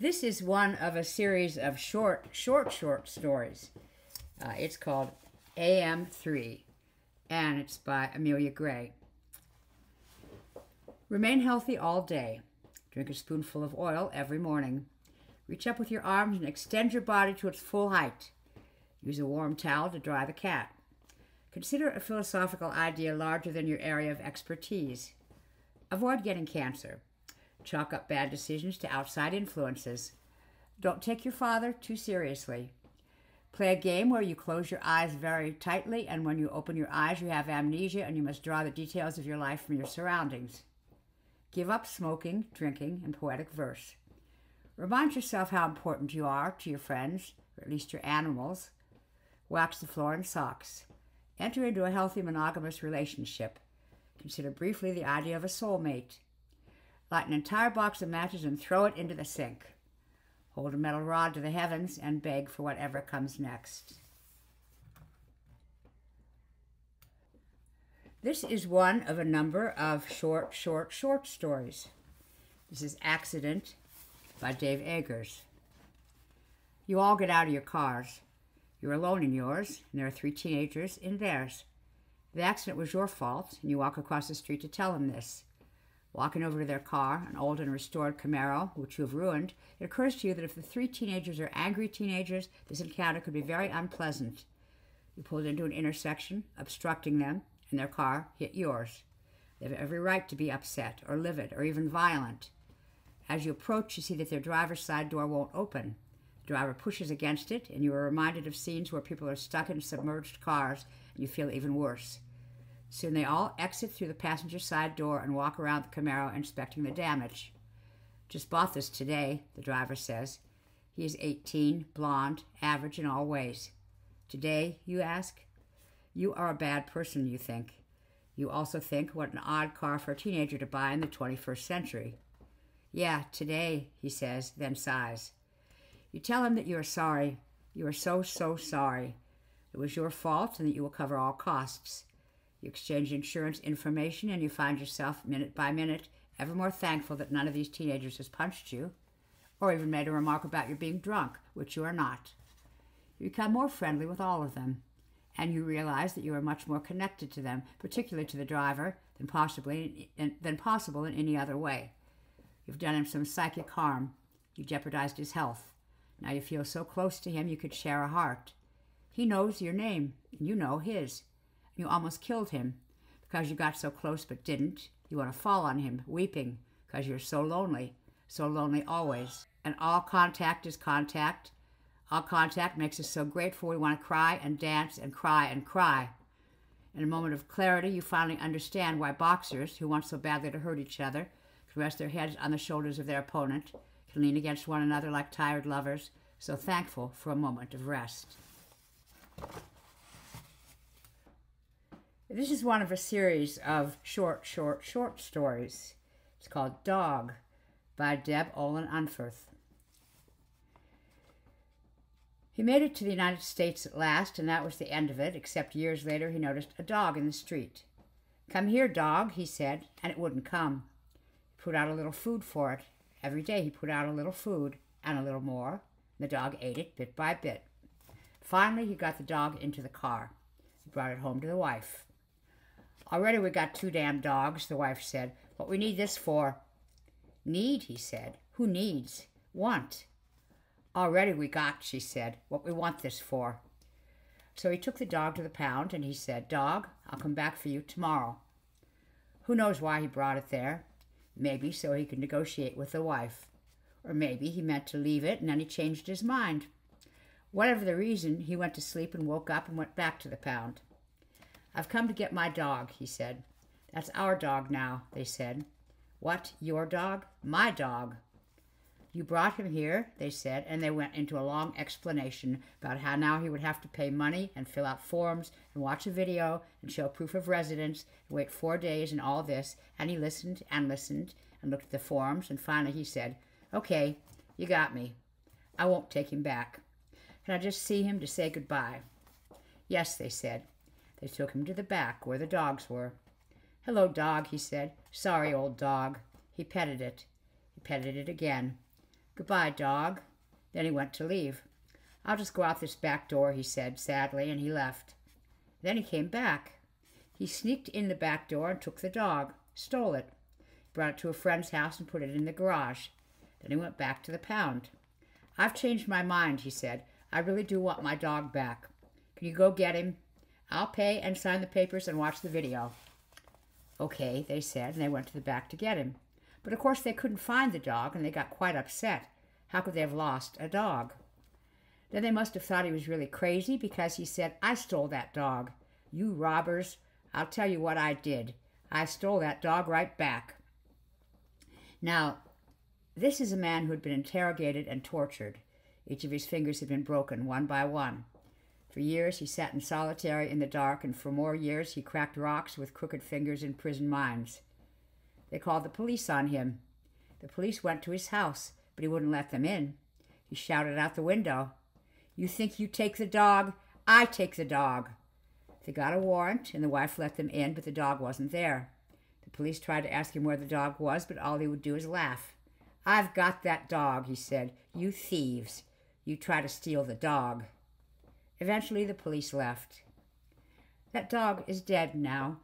This is one of a series of short stories. It's called AM3, and it's by Amelia Grey. Remain healthy all day. Drink a spoonful of oil every morning. Reach up with your arms and extend your body to its full height. Use a warm towel to dry the cat. Consider a philosophical idea larger than your area of expertise. Avoid getting cancer. Chalk up bad decisions to outside influences. Don't take your father too seriously. Play a game where you close your eyes very tightly, and when you open your eyes you have amnesia and you must draw the details of your life from your surroundings. Give up smoking, drinking, and poetic verse. Remind yourself how important you are to your friends, or at least your animals. Wax the floor in socks. Enter into a healthy monogamous relationship. Consider briefly the idea of a soulmate. Light an entire box of matches and throw it into the sink. Hold a metal rod to the heavens and beg for whatever comes next. This is one of a number of short stories. This is Accident by Dave Eggers. You all get out of your cars. You're alone in yours, and there are 3 teenagers in theirs. The accident was your fault, and you walk across the street to tell them this. Walking over to their car, an old and restored Camaro, which you have ruined, it occurs to you that if the 3 teenagers are angry teenagers, this encounter could be very unpleasant. You pulled into an intersection, obstructing them, and their car hit yours. They have every right to be upset, or livid, or even violent. As you approach, you see that their driver's side door won't open. The driver pushes against it, and you are reminded of scenes where people are stuck in submerged cars, and you feel even worse. Soon they all exit through the passenger side door and walk around the Camaro inspecting the damage. Just bought this today, the driver says. He is 18, blonde, average in all ways. Today, you ask? You are a bad person, you think. You also think, what an odd car for a teenager to buy in the 21st century. Yeah, today, he says, then sighs. You tell him that you are sorry. You are so sorry. It was your fault and that you will cover all costs. You exchange insurance information and you find yourself, minute by minute, ever more thankful that none of these teenagers has punched you, or even made a remark about your being drunk, which you are not. You become more friendly with all of them, and you realize that you are much more connected to them, particularly to the driver, than possible in any other way. You've done him some psychic harm. You jeopardized his health. Now you feel so close to him you could share a heart. He knows your name, and you know his. You almost killed him because you got so close but didn't. You want to fall on him, weeping, because you're so lonely always. And all contact is contact. All contact makes us so grateful we want to cry and dance and cry and cry. In a moment of clarity, you finally understand why boxers, who want so badly to hurt each other, can rest their heads on the shoulders of their opponent, can lean against one another like tired lovers, so thankful for a moment of rest. This is one of a series of short stories. It's called Dog by Deb Olin Unferth. He made it to the United States at last, and that was the end of it, except years later he noticed a dog in the street. Come here, dog, he said, and it wouldn't come. He put out a little food for it. Every day he put out a little food, and a little more. The dog ate it bit by bit. Finally, he got the dog into the car. He brought it home to the wife. Already we got 2 damn dogs, the wife said. What we need this for? Need, he said. Who needs? Want. Already we got, she said, what we want this for. So he took the dog to the pound and he said, Dog, I'll come back for you tomorrow. Who knows why he brought it there? Maybe so he could negotiate with the wife. Or maybe he meant to leave it and then he changed his mind. Whatever the reason, he went to sleep and woke up and went back to the pound. I've come to get my dog, he said. That's our dog now, they said. What, your dog? My dog. You brought him here, they said, and they went into a long explanation about how now he would have to pay money and fill out forms and watch a video and show proof of residence and wait 4 days and all this, and he listened and listened and looked at the forms, and finally he said, Okay, you got me. I won't take him back. Can I just see him to say goodbye? Yes, they said. They took him to the back where the dogs were. Hello, dog, he said. Sorry, old dog. He petted it. He petted it again. "Goodbye, dog." Then he went to leave. "I'll just go out this back door," he said sadly, and he left. Then he came back. He sneaked in the back door and took the dog, stole it, brought it to a friend's house and put it in the garage. Then he went back to the pound. "I've changed my mind," he said. "I really do want my dog back. Can you go get him? I'll pay and sign the papers and watch the video." "Okay," they said, and they went to the back to get him. But of course they couldn't find the dog, and they got quite upset. How could they have lost a dog? Then they must have thought he was really crazy, because he said, "I stole that dog. You robbers, I'll tell you what I did. I stole that dog right back." Now, this is a man who had been interrogated and tortured. Each of his fingers had been broken one by one. For years he sat in solitary in the dark, and for more years he cracked rocks with crooked fingers in prison mines. They called the police on him. The police went to his house, but he wouldn't let them in. He shouted out the window, "You think you take the dog? I take the dog." They got a warrant, and the wife let them in, but the dog wasn't there. The police tried to ask him where the dog was, but all he would do is laugh. "I've got that dog," he said. "You thieves. You try to steal the dog." Eventually the police left. That dog is dead now,